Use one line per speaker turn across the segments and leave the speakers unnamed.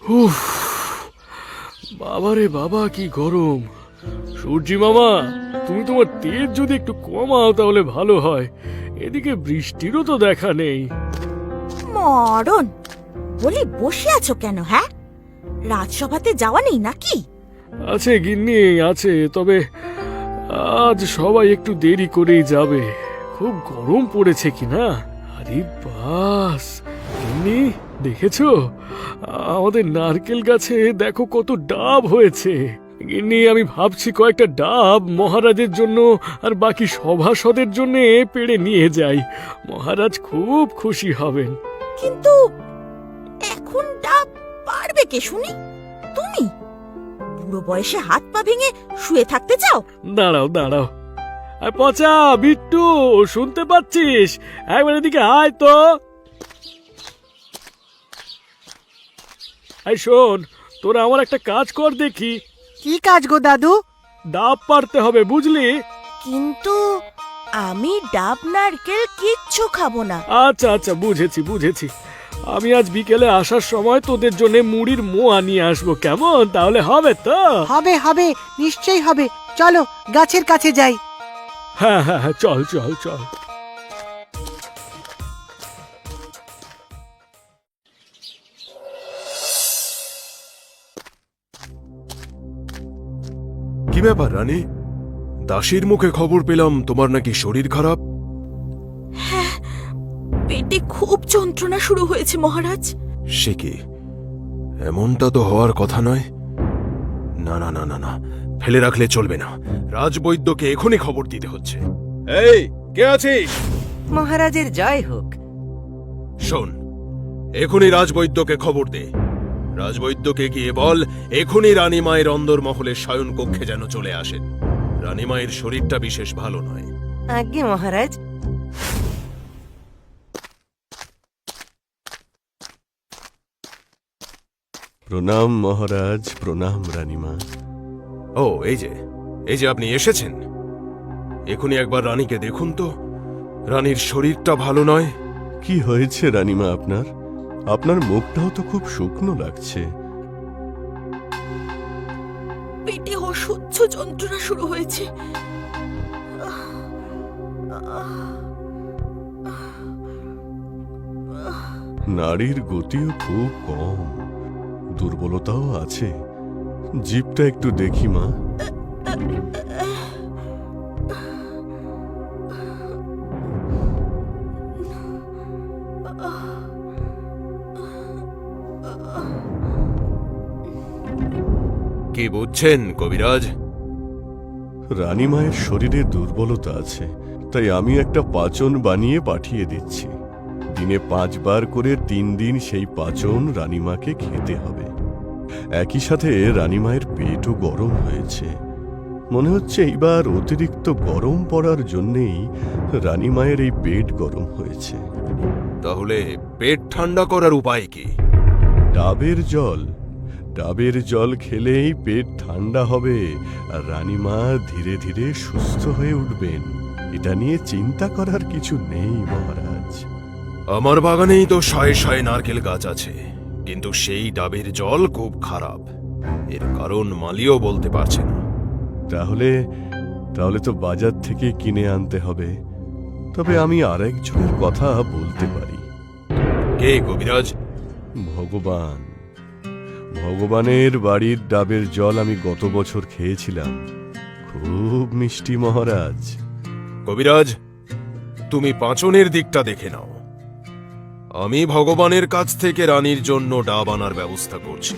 উফ, বাবারে বাবা কি গরম। সূর্যি মামা, তুমি তোমার তেজ যদি একটু কমাও তাহলে ভালো হয়। এদিকে বৃষ্টিরও তো দেখা নেই।
মরণ বলি, বসে আছো কেন? হ্যাঁ, রাজসভাতে যাওয়া নেই নাকি?
আছে গিন্নি আছে, তবে আজ সবাই একটু দেরি করেই যাবে। খুব গরম পড়েছে কি না। আরে বাস, গিন্নি দেখেছো আমাদের নারকেল গাছে দেখো কত ডাব হয়েছে। গিন্নি আমি ভাবছি কয়েকটা ডাব মহারাজের জন্য আর বাকি সভাসদের জন্য পেড়ে নিয়ে যাই। মহারাজ খুব খুশি হবেন।
কিন্তু এখন ডাব পারবে কে শুনি? তুমি বুড়ো বয়সে হাত পা ভেঙে শুয়ে থাকতে চাও?
দাঁড়াও দাঁড়াও, আর পচা বিট্টু, শুনতে পাচ্ছিস? একবার এদিকে আয় তো। এই শোন, তোরা আমার একটা কাজ কর দেখি।
কি কাজ গো দাদু?
ডাব পারতে হবে, বুঝলি?
কিন্তু আমি ডাব নারকেল কিচ্ছু খাবো না।
আচ্ছা আচ্ছা, বুঝেছি বুঝেছি। আমি আজ বিকেলে আসার সময় তোদের জন্য মুড়ির মোয়া নিয়ে আসবো, কেমন? তাহলে হবে তো?
হবে হবে, নিশ্চয়ই হবে। চলো গাছের কাছে যাই।
হ্যাঁ হ্যাঁ হ্যাঁ, চল চল চল।
কি ব্যাপার রানী? দাসীর মুখে খবর পেলাম তোমার নাকি শরীর খারাপ।
পেটে খুব যন্ত্রণা শুরু হয়েছে মহারাজ।
সে কি? এমনটা তো হওয়ার কথা নয়। না না না না না, ফেলে রাখলে চলবে না। রাজবৈদ্যকে এখনই খবর দিতে হচ্ছে। এই, কে আছিস?
মহারাজের জয় হোক।
শোন, এখনই রাজবৈদ্যকে খবর দে। রাজবৈদ্যকে গিয়ে বল এখনই রানীমায়ের অন্দরমহলের শয়ন কক্ষে যেন চলে আসেন। রানীমায়ের শরীরটা বিশেষ ভালো নয়।
আজ্ঞে মহারাজ।
প্রণাম মহারাজ, প্রণাম রানীমা।
ও, এই যে আপনি এসেছেন। এখনই একবার রানীকে দেখুন তো, রানীর শরীরটা ভালো নয়।
কি হয়েছে রানীমা আপনার? আপনার মুখটাও তো খুব শুকনো লাগছে।
পেটে অসহ্য যন্ত্রণা শুরু হয়েছে।
নাড়ির গতিও খুব কম, দুর্বলতাও আছে। জিভটা একটু দেখি মা।
কি বুঝছেন কবিরাজ?
রানীমায়ের শরীরে দুর্বলতা আছে, তাই আমি একটা পাচন বানিয়ে পাঠিয়ে দিচ্ছি। দিনে 5 বার করে 3 দিন সেই পাচন রানীমাকে খেতে হবে। একই সাথে রানীমায়ের পেটও গরম হয়েছে। মনে হচ্ছে এইবার অতিরিক্ত গরম পড়ার জন্যেই রানীমায়ের এই পেট গরম হয়েছে।
তাহলে পেট ঠান্ডা করার উপায় কি?
ডাবের জল, ডাবের জল খেলেই পেট ঠান্ডা হবে আর রানীমা ধীরে ধীরে সুস্থ হয়ে উঠবেন। এটা নিয়ে চিন্তা করার কিছু নেই মহারাজ।
আমার বাগানেই তো শয়ে শয়ে নারকেল গাছ আছে, কিন্তু সেই ডাবের জল খুব খারাপ। এর কারণ মালিও বলতে পারছে না।
তাহলে তাহলে তো বাজার থেকে কিনে আনতে হবে। তবে আমি আরেকজনের কথা বলতে পারি।
কে কবিরাজ?
ভগবান। ভগবানের বাড়ির ডাবের জল আমি গত বছর খেয়েছিলাম, খুব মিষ্টি মহারাজ।
কবিরাজ, তুমি পাচনের দিকটা দেখে নাও। আমি ভগবানের কাছ থেকে রানীর জন্য ডাব আনার ব্যবস্থা করছি।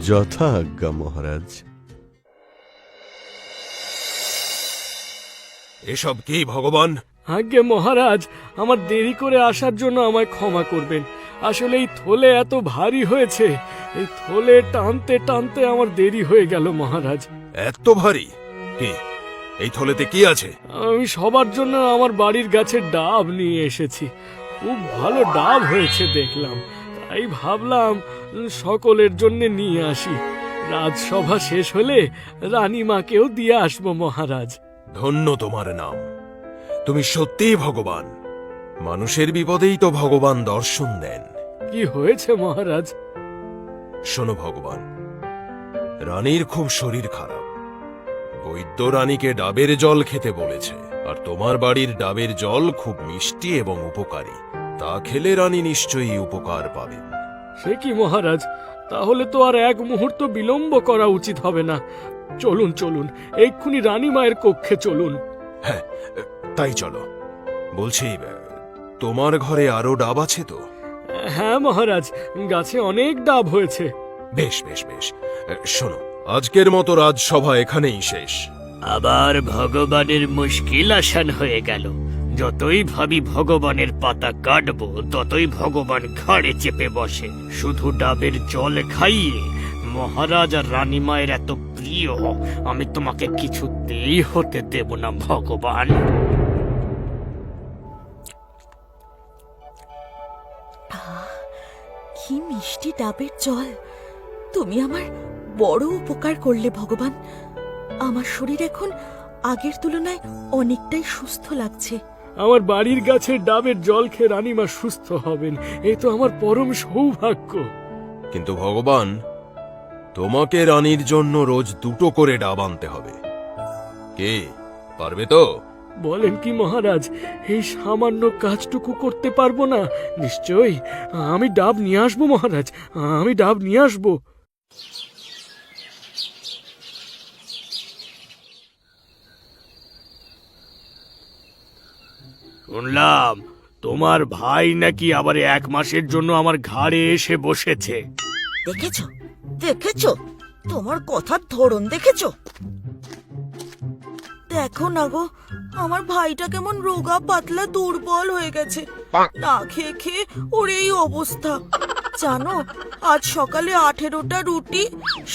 যথা আজ্ঞা মহারাজ।
এসব কি ভগবান?
আজ্ঞে মহারাজ, আমার দেরি করে আসার জন্য আমায় ক্ষমা করবেন। আসলে এই থলে এত ভারী হয়েছে, এই থলে টানতে টানতে আমার দেরি হয়ে গেল মহারাজ।
এত ভারী? কি, এই থলেতে কি আছে?
আমি সবার জন্য আমার বাড়ির গাছের ডাব নিয়ে এসেছি। খুব ভালো ডাব হয়েছে দেখলাম, তাই ভাবলাম সকলের জন্য নিয়ে আসি। রাজসভা শেষ হলে রানীমাকেও দিয়ে আসবো মহারাজ।
ধন্য তোমার নাম, তুমি সত্যিই ভগবান। মানুষের বিপদেই তো ভগবান দর্শন দেন।
কি হয়েছে মহারাজ?
শোনো ভগবান, রানীর খুব শরীর খারাপ। বৈদ্য রানীকে ডাবের জল খেতে বলেছে, আর তোমার বাড়ির ডাবের জল খুব মিষ্টি এবং উপকারী। তা খেলে রানী নিশ্চয়ই উপকার পাবেন।
সে কি মহারাজ, তাহলে তো আর এক মুহূর্ত বিলম্ব করা উচিত হবে না। চলুন চলুন, এক্ষুনি রানীমায়ের কক্ষে চলুন।
হ্যাঁ, তাই চলো। বলছি, তোমার ঘরে আরো ডাব আছে তো?
হ্যাঁ মহারাজ, গাছে অনেক ডাব হয়েছে।
বেশ বেশ বেশ। শোনো, আজকের মতো রাজসভা এখানেই শেষ।
আবার ভগবানের মুশকিল আসান হয়ে গেল। যতই ভাবি ভগবানের পাতা কাটবো, ততই ভগবান ঘাড়ে চেপে বসে। শুধু ডাবের জল খাইয়ে মহারাজ আর রানীমায়ের এত প্রিয় আমি তোমাকে কিছুতেই হতে দেব না ভগবান।
কি মিষ্টি ডাবের জল! তুমি আমার বড় উপকার করলে ভগবান। আমার শরীর এখন আগের তুলনায় অনেকটাই সুস্থ লাগছে।
আমার বাড়ির গাছের ডাবের জল খেয়ে রানীমা সুস্থ হবেন, এ তো আমার পরম সৌভাগ্য।
কিন্তু ভগবান, তোমাকে রানীর জন্য রোজ 2টো করে ডাব আনতে হবে। কে পারবে তো?
বলেন কি মহারাজ, এই সামান্য কাজটুকু করতে পারবো না? নিশ্চয়ই, আমি ডাব নিয়ে আসবো মহারাজ, আমি ডাব নিয়ে আসবো।
শুনলাম তোমার ভাই নাকি আবার 1 মাসের জন্য আমার ঘাড়ে এসে বসেছে।
দেখেছো দেখেছো, তোমার কথার ধরন দেখেছো? দেখো না গো, আমার ভাইটা কেমন রোগা পাতলা দুর্বল হয়ে গেছে। না খেয়ে খেয়ে ওর এই অবস্থা। জানো, আজ সকালে 18টা রুটি,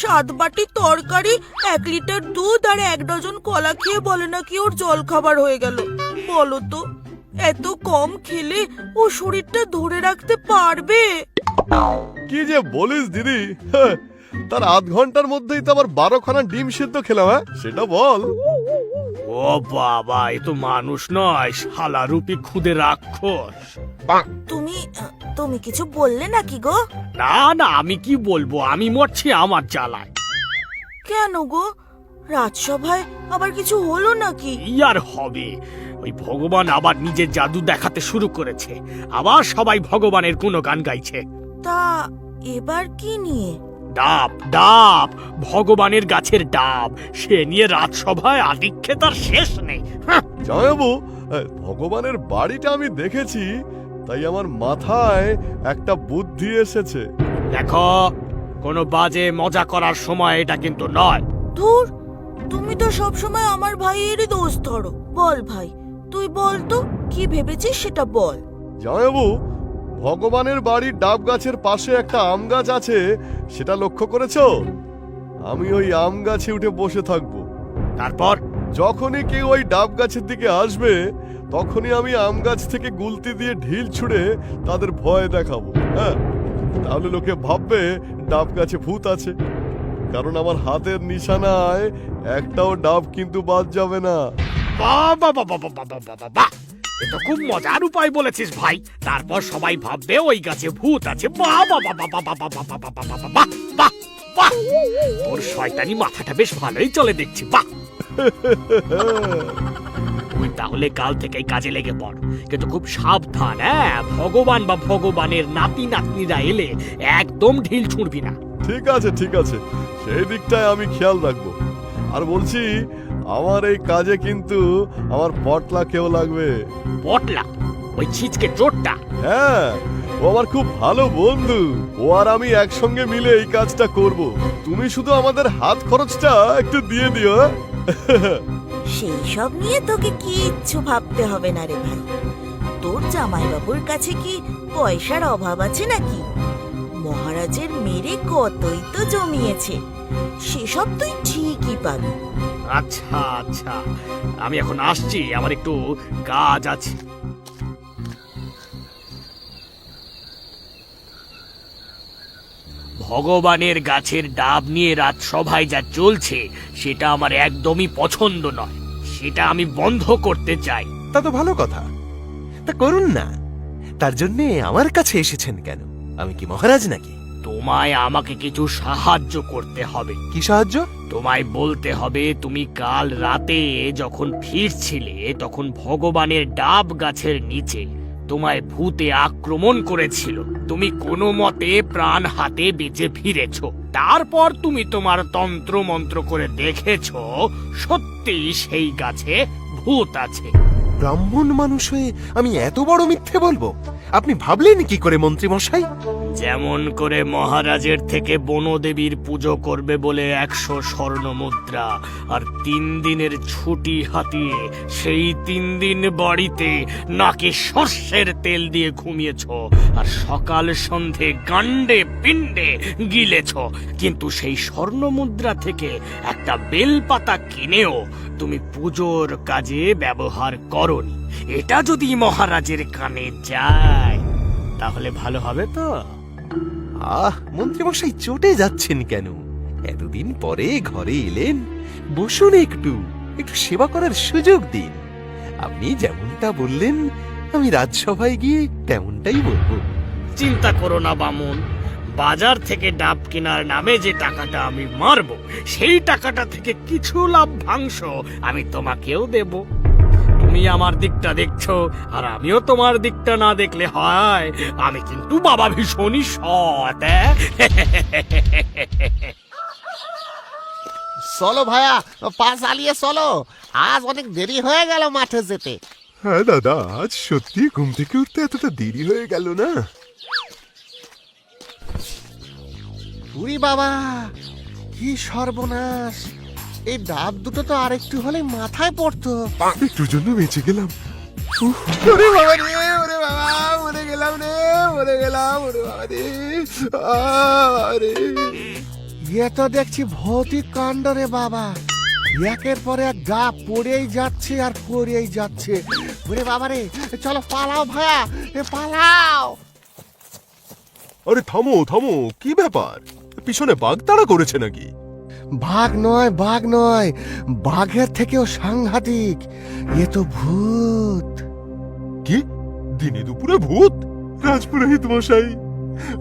7 বাটি তরকারি, 1 লিটার দুধ আর 1 ডজন কলা খেয়ে বলে নাকি ওর জল খাবার হয়ে গেল। বলো তো, এত কম খেলে ও শরীরটা ধরে রাখতে পারবে?
কি যে বলিস দিদি, হ্যাঁ, তার আধ ঘন্টার মধ্যেই তো আবার 12খানা ডিম সিদ্ধ খেলাম। হ্যাঁ, সেটা বল।
ও বাবা, এ তো মানুষ নয়, শালা রূপী খুদে রাক্ষস।
তুমি কিছু বললে নাকি গো?
না না, আমি কি বলবো, আমি মরছি আমার জ্বালায়।
কেন গো, রাজসভায় আবার কিছু হলো নাকি?
কি আর হবে, ওই ভগবান আবার নিজের জাদু দেখাতে শুরু করেছে। আবার সবাই ভগবানের গুণগান গাইছে।
তা এবার কি নিয়ে?
ডাব ডাব, ভগবানের গাছের ডাব, সে নিয়ে রাজসভায় আদিক্ষে তার শেষ নেই। হাহ,
জামাইবাবু, ভগবানের বাড়িটা আমি দেখেছি, তাই আমার মাথায় একটা বুদ্ধি এসেছে।
দেখো, কোনো বাজে মজা করার সময় এটা কিন্তু নয়।
ধুর, তুমি তো সব সময় আমার ভাইয়েরই দোষ ধরো। বল ভাই, তুই বল তো কি ভেবেছিস সেটা বল।
জামাইবাবু, ভগবানের বাড়ির ডাব গাছের পাশে একটা আম গাছ আছে, সেটা লক্ষ্য করেছো? আমি ওই আম গাছে উঠে বসে থাকবো।
তারপর
যখনই কেউ ওই ডাব গাছের দিকে আসবে, তখনই আমি আম গাছ থেকে গুলতি দিয়ে ঢিল ছুঁড়ে তাদের ভয় দেখাবো। হ্যাঁ, তাহলে লোকে ভাববে ডাব গাছে ভূত আছে। কারণ আমার হাতের নিশানায় একটাও ডাব কিন্তু বাদ যাবে না।
বাবা বাবা বাবা বাবা বাবা, এটা খুব মজার উপায় বলেছিস ভাই। তারপর সবাই ভাববে ওই গাছে ভূত আছে। বাবা বাবা বাবা বাবা বাবা বাবা বাবা, বাহ বাহ, তোর শয়তানি মাথাটা বেশ ভালোই চলে দেখছি। বাহ, তুই তাহলে কাল থেকেই কাজে লেগে পড়, কিন্তু খুব সাবধান। হ্যাঁ, ভগবান বা ভগবানের নাতি নাতনিরা এলে একদম ঢিল ছুঁড়বি না।
ঠিক আছে ঠিক আছে, সেই দিকটায় আমি খেয়াল রাখবো। আর বলছি, আমার এই কাজে কিন্তু আমার পটলা কেউ লাগবে।
পটলা? ওই ছিচকে চোরটা?
হ্যাঁ, ও আমার খুব ভালো বন্ধু। ও আর আমি একসঙ্গে মিলে এই কাজটা করব। তুমি শুধু আমাদের হাত খরচটা একটু দিয়ে দিও।
সেই সব নিয়ে তোকে কিচ্ছু ভাবতে হবে না রে ভাই। তোর জামাইবাবুর কাছে কি পয়সার অভাব আছে নাকি? মহারাজের মেরে কতই তো জমিয়েছে, সেসব তুই ঠিকই পাবি।
আচ্ছা আচ্ছা, আমি এখন আসছি, আমার একটু কাজ আছে। ভগবানের গাছের ডাব নিয়ে রাজসভায় যা চলছে, সেটা আমার একদমই পছন্দ নয়। সেটা আমি বন্ধ করতে চাই।
তা তো ভালো কথা, তা করুন না। তার জন্যে আমার কাছে এসেছেন কেন? আমি কি মহারাজ নাকি?
তোমায় আমাকে কিছু সাহায্য করতে হবে।
কি সাহায্য?
তোমায় বলতে হবে তুমি কাল রাতে যখন ফিরছিলে তখন ভগবানের ডাব গাছের নিচে তোমায় ভূতে আক্রমণ করেছিল। তুমি কোনো মতে প্রাণ হাতে বেঁচে ফিরেছো। তারপর তুমি তোমার তন্ত্র মন্ত্র করে দেখেছো সত্যি সেই গাছে ভূত আছে।
ব্রাহ্মণ মানুষ হয়ে আমি এত বড় মিথ্যে বলবো? আপনি ভাবলেন কি করে মন্ত্রী মশাই?
যেমন করে মহারাজের থেকে বনদেবীর পুজো করবে বলে 100 স্বর্ণ মুদ্রা আর 3 দিনের ছুটি হাতিয়ে সেই 3 দিন বাড়িতে নাকে সর্ষের তেল দিয়ে ঘুমিয়েছ আর সকাল সন্ধে গান্ডে পিণ্ডে গিলেছ, কিন্তু সেই স্বর্ণ মুদ্রা থেকে একটা বেলপাতা কিনেও তুমি পুজোর কাজে ব্যবহার করনি। এটা যদি মহারাজের কানে যায় তাহলে ভালো হবে তো?
মন্ত্রী মশাই চটে যাচ্ছেন কেন? এতদিন পরে ঘরে এলেন, বসুন, একটু একটু সেবা করার সুযোগ দিন। আপনি যেমনটা বললেন আমি রাজসভায় গিয়ে তেমনটাই বলবো।
চিন্তা করো না বামুন, বাজার থেকে ডাব কেনার নামে যে টাকাটা আমি মারবো সেই টাকাটা থেকে কিছু লাভ্যাংশ আমি তোমাকেও দেব। তুমি আমার দিকটা দেখছো আর আমিও তোমার দিকটা না দেখলে হয়? আমি কিন্তু বাবা ভীষণই সৎ।
চলো ভাইয়া, পা চালিয়ে চলো, আজ অনেক দেরি হয়ে গেল মাঠে যেতে।
হ্যাঁ দাদা, আজ সত্যি ঘুম থেকে উঠতে এতটা দেরি হয়ে গেল না?
উরি বাবা, কি সর্বনাশ! এই ডাব দুটো তো আরেকটু হলে মাথায় পড়তো।
একটুর জন্য বেঁচে গেলাম।
ওরে বাবা রে, ওরে বাবা, মরে গেলাম রে, মরে গেলাম, ওরে বাবা রে। আরে এ তো দেখছি ভৌতিক কাণ্ড রে বাবা, একের পরে এক ডাব পড়েই যাচ্ছে আর পড়েই যাচ্ছে। ওরে বাবা রে, চলো পালাও ভাইয়া, পালাও।
আরে থামো থামো, কি ব্যাপার? পিছনে বাঘ তাড়া করেছে নাকি?
বাঘ নয়, বাঘ নয়, বাঘের থেকেও সাংঘাতিক, এ তো ভূত।
কি দিনে দুপুরে ভূত? রাজপুরোহিত মশাই,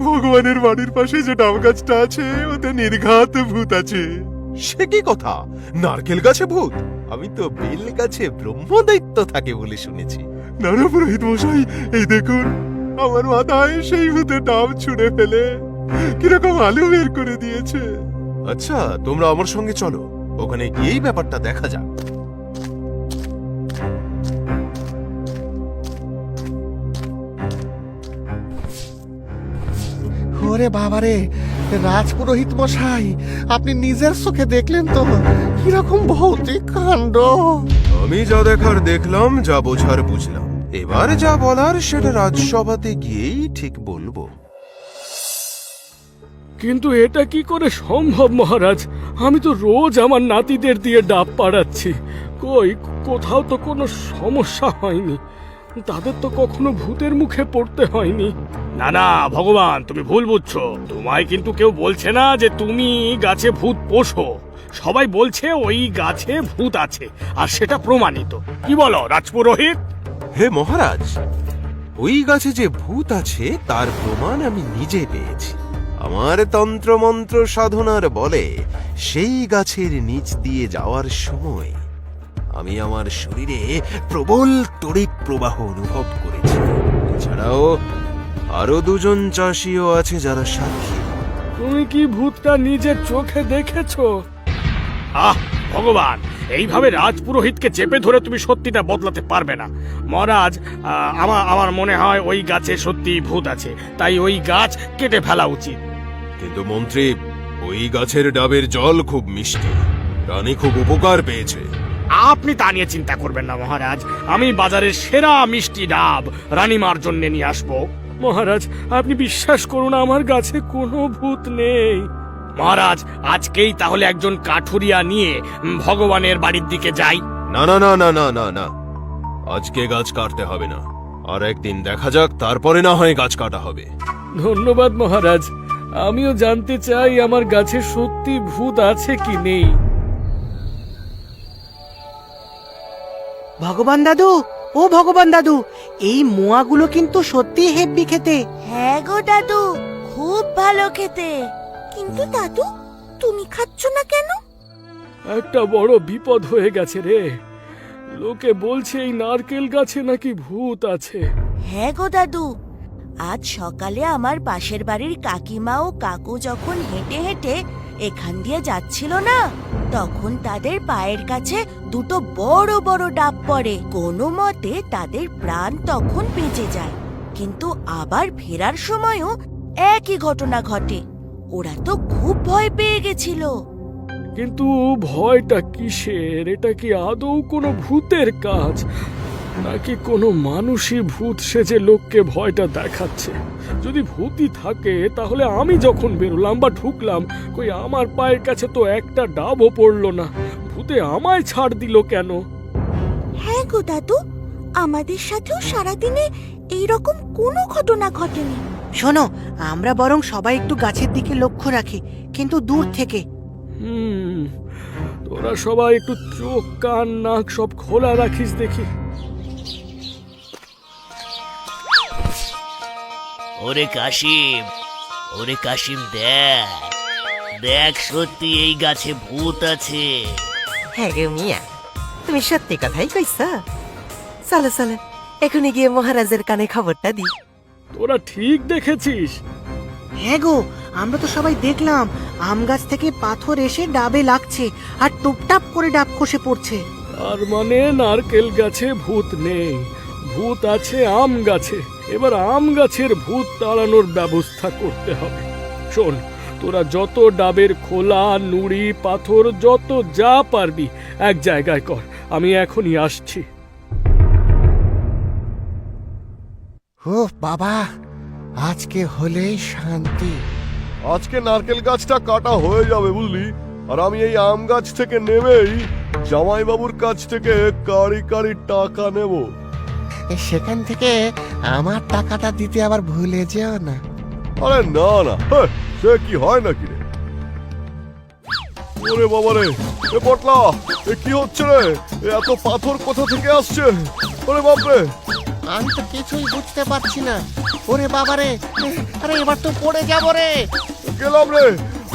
ভগবানের বাড়ির পাশে যে ডাব গাছটা আছে ওতে নির্ঘাত ভূত আছে। সে কি কথা? নারকেল গাছে ভূত? আমি তো বেল গাছে ব্রহ্মদৈত্য থাকে বলে শুনেছি। না না পুরোহিত মশাই, এই দেখুন আমার মাথায় সেই ভূতের ডাব ছুঁড়ে ফেলে কিরকম আলু বের করে দিয়েছে। আচ্ছা, তোমরা আমার সঙ্গে চলো, ওখানে গিয়েই ব্যাপারটা দেখা যাক।
ওরে বাবারে, রাজপুরোহিত মশাই, আপনি নিজের চোখে দেখলেন তো কিরকম ভৌতিক কাণ্ড?
আমি যা দেখার দেখলাম, যা বোঝার বুঝলাম। এবার যা বলার সেটা রাজসভাতে গিয়েই ঠিক বলবো।
কিন্তু এটা কি করে সম্ভব মহারাজ? আমি তো রোজ আমার নাতিদের দিয়ে ডাব পাড়াচ্ছি, কোথাও তো কোনো সমস্যা হয়নি, তাদের তো কখনো ভূতের মুখে পড়তে হয়নি।
না না ভগবান, তুমি ভুল বুঝছো। তোমায় কিন্তু কেউ বলছে না যে তুমি গাছে ভূত পোষো। সবাই বলছে ওই গাছে ভূত আছে, আর সেটা প্রমাণিত। কি বলো রাজপুরোহিত?
হে মহারাজ, ওই গাছে যে ভূত আছে তার প্রমাণ আমি নিজে পেয়েছি। আমার তন্ত্রমন্ত্র সাধনার বলে সেই গাছের নিচ দিয়ে যাওয়ার সময় আমি আমার শরীরে প্রবল তড়িৎ প্রবাহ অনুভব করেছি। এছাড়াও আরো 2 জন চাষিও আছে যারা সাক্ষী।
তুমি কি ভূতটা নিজের চোখে দেখেছো?
আহ ভগবান, এইভাবে রাজপুরোহিতকে চেপে ধরে তুমি সত্যিটা বদলাতে পারবে না। মহারাজ, আমার মনে হয় ওই গাছে সত্যি ভূত আছে, তাই ওই গাছ কেটে ফেলা উচিত।
কিন্তু মন্ত্রী, ওই গাছের ডাবের জল খুব মিষ্টি, রানী খুব উপকার পেয়েছে।
আপনি তা নিয়ে চিন্তা করবেন না মহারাজ, আমি বাজারের সেরা মিষ্টি ডাব রানীমার জন্য নিয়ে আসবো।
মহারাজ, আপনি বিশ্বাস করুন, আমার গাছে কোনো ভূত নেই।
মহারাজ, আজকেই তাহলে একজন কাঠুরিয়া নিয়ে ভগবানের বাড়ির দিকে যাই।
না না না না না না না, আজকে গাছ কাটতে হবে না, আর একদিন দেখা যাক, তারপরে না হয় গাছ কাটা হবে।
ধন্যবাদ মহারাজ, আমিও জানতে চাই আমার গাছে সত্যি ভূত আছে কি নেই।
ভগবান দাদু, ও ভগবান দাদু, এই মোয়াগুলো কিন্তু সত্যি হেব্বি খেতে।
হ্যাঁ গো দাদু, খুব ভালো খেতে। কিন্তু দাদু, তুমি খাচ্ছ না কেন?
একটা বড় বিপদ হয়ে গেছে রে। লোকে বলছে এই নারকেল গাছে নাকি ভূত আছে।
হ্যাঁ গো দাদু, আজ সকালে আমার পাশের বাড়ির কাকিমা ও কাকু যখন হেঁটে হেঁটে এখান দিয়ে যাচ্ছিল না, তখন তাদের পায়ের কাছে দুটো বড় বড় ডাব পড়ে। কোনো মতে তাদের প্রাণ তখন বেঁচে যায়, কিন্তু আবার ফেরার সময়ও একই ঘটনা ঘটে। ওরা তো খুব ভয় পেয়ে গেছিল।
কিন্তু ভয়টা কিসের? এটা কি আদৌ কোনো ভূতের কাজ, নাকি কোনো মানুষই ভূত সেজে লোককে ভয়টা দেখাচ্ছে? যদি ভূতই থাকে তাহলে আমি যখন বেরোলাম বা ঢুকলাম, কই আমার পায়ের কাছে তো একটা ডাবও পড়লো না। ভূতে আমায় ছাড় দিল কেন?
হ্যাঁ গো দাদু, আমাদের সাথেও সারাদিনে এইরকম কোনো ঘটনা ঘটেনি।
শোনো, আমরা বরং সবাই একটু গাছের দিকে লক্ষ্য রাখি, কিন্তু দূর থেকে।
তোরা সবাই একটু চোখ কান নাক সব খোলা রাখিস দেখি।
ওরে কাশিম, ওরে কাশিম, দেখ দেখ, সত্যি এই গাছে ভূত আছে।
হ্যাঁ গো মিয়া, তুমি সত্যি কথাই কইছ। চলো চলো, এখনই গিয়ে মহারাজের কানে খবরটা দি।
তোরা ঠিক দেখেছিস?
হ্যাঁ গো, আমরা তো সবাই দেখলাম আম গাছ থেকে পাথর এসে ডাবে লাগছে আর টুপটাপ করে ডাব খসে পড়ছে।
তার মানে নারকেল গাছে ভূত নেই, ভূত আছে আম গাছে। এবার আম গাছের ভূত তাড়ানোর ব্যবস্থা করতে হবে। শোন, তোরা যত ডাবের খোলা, নুড়ি, পাথর যত যা পারবি এক জায়গায় কর, আমি এখনই আসছি।
ও বাবা, আজকে হলেই শান্তি।
আজকে নারকেল গাছটা কাটা হয়ে যাবে বুঝলি, আর আমি এই আম গাছ থেকে নেমেই জামাইবাবুর কাছ থেকে কারি কারি টাকা নেব।
সেখান থেকে আমার টাকাটা দিতে আবার ভুলে যেও না।
আরে না না, সে কি হয় নাকি রে? ওরে বাবা রে, এ পটলা, এ কি হচ্ছে রে? এত পাথর কোথা থেকে আসছে? ওরে বাপরে!
আমি তো কিছুই বুঝতে পারছি না। ওরে বাবা রে, আরে এবার তো পড়ে যাবো রে।
গেলাম রে।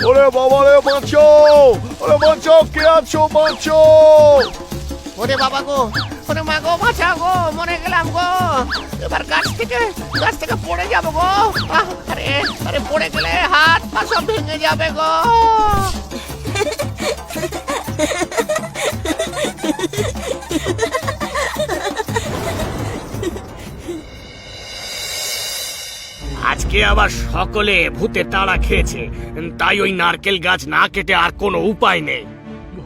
ওরে বাবা রে, বাঁচো! ওরে বাঁচো, কে আছো? বাঁচো!
ওরে বাবা গো, ওরে মা গো, বাঁচা গো, মরে গেলাম গো। এবার গাছ থেকে পড়ে যাবো গো। আরে আরে, পড়ে গেলে হাত পা সব ভেঙে যাবে গো।
আজকে আবার সকলে ভূতে তাড়া খেয়েছে, তাই ওই নারকেল গাছ না কেটে আর কোনো উপায় নেই।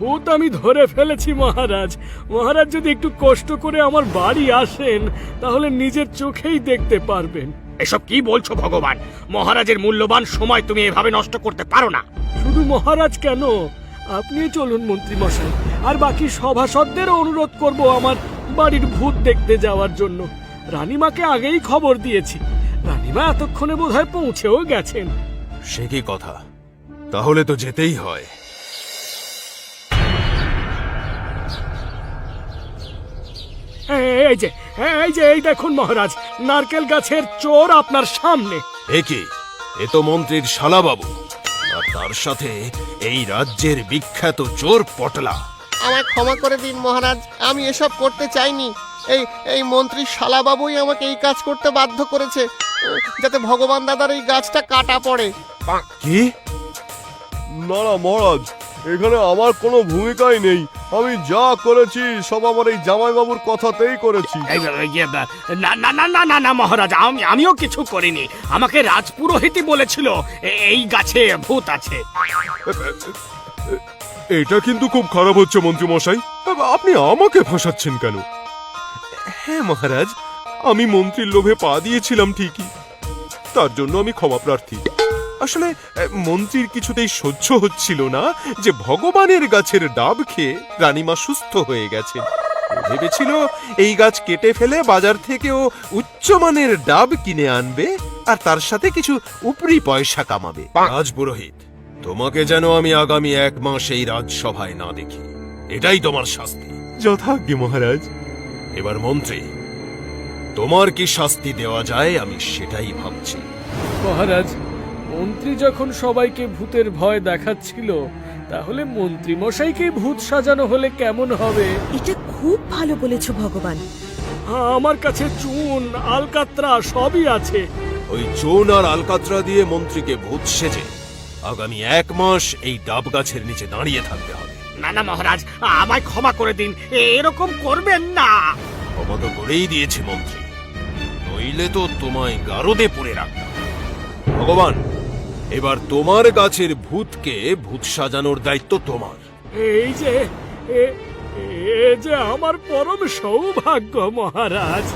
ভূত আমি ধরে ফেলেছি মহারাজ। মহারাজ যদি একটু কষ্ট করে আমার বাড়ি আসেন, তাহলে নিজের চোখেই দেখতে পারবেন।
এসব কি বলছো ভগবান? মহারাজের মূল্যবান সময় তুমি এভাবে নষ্ট করতে পারো না।
শুধু মহারাজ কেন, আপনি চলুন মন্ত্রী মশাই, আর বাকি সভাসদদেরও অনুরোধ করব আমার বাড়ির ভূত দেখতে যাওয়ার জন্য। রানীমাকে আগেই খবর দিয়েছি, রানীমা এতক্ষণে বোধহয় পৌঁছেও গেছেন।
সে কি কথা? তাহলে তো যেতেই হয়।
এই দেখুন মহারাজ, নারকেল গাছের চোর আপনার সামনে।
এ কি? এ তো মন্ত্রীর শালাবাবু, আর তার সাথে এই রাজ্যের বিখ্যাত চোর পটলা।
আমায় ক্ষমা করে দিন মহারাজ, আমি এসব করতে চাইনি। এই মন্ত্রী শালাবাবুই আমাকে এই কাজ করতে বাধ্য করেছে, যাতে ভগবান দাদার এই গাছটা কাটা পড়ে।
কি?
না না মহারাজ, এখানে আমার কোনো ভূমিকাই নেই। আমি যা করেছি সব আমার এই জামাইবাবুর কথাতেই করেছি।
না না না না না না মহারাজ, আমিও কিছু করিনি। আমাকে রাজপুরোহিতই বলেছিল এই গাছে ভূত আছে।
এটা কিন্তু খুব খারাপ হচ্ছে মন্ত্রী মশাই, আপনি আমাকে ফাঁসাচ্ছেন কেন? হ্যাঁ মহারাজ, আমি মন্ত্রীর লোভে পা দিয়েছিলাম ঠিকই, তার জন্য আমি ক্ষমা প্রার্থী। আসলে মন্ত্রীর কিছুতেই সহ্য হচ্ছিল না যে ভগবানের গাছের ডাব খেয়ে রানীমা সুস্থ হয়ে গেছে। ও ভেবেছিল এই গাছ কেটে ফেলে বাজার থেকে ও উচ্চমানের ডাব কিনে আনবে আর তার সাথে কিছু উপরি পয়সা কামাবে।
রাজপুরোহিত, তোমাকে যেন আমি আগামী 1 মাস এই রাজসভায় না দেখি, এটাই তোমার শাস্তি।
যথাজ্ঞে মহারাজ।
এবার মন্ত্রী, তোমার কি শাস্তি দেওয়া যায় আমি সেটাই ভাবছি।
মহারাজ, মন্ত্রী যখন সবাইকে ভূতের ভয় দেখাচ্ছিল, তাহলে মন্ত্রী মশাইকে ভূত সাজানো হলে কেমন হবে?
এটা খুব ভালো বলেছো ভগবান।
আমার কাছে চুন আলকাত্রা সবই আছে।
ওই চুন আর আলকাতরা দিয়ে মন্ত্রীকে ভূত সেজে আগামী 1 মাস এই ডাব গাছের নিচে দাঁড়িয়ে থাকতে হবে।
না না মহারাজ, আমায় ক্ষমা করে দিন, এরকম করবেন না।
ক্ষমা তো করেই দিয়েছি মন্ত্রী, নইলে তো তোমায় গারদে পুরে রাখতাম। ভগবান, এবার তোমার গাছের ভূতকে ভূত সাজানোর দায়িত্ব তোমার।
এই যে এ যে আমার পরম সৌভাগ্য মহারাজ।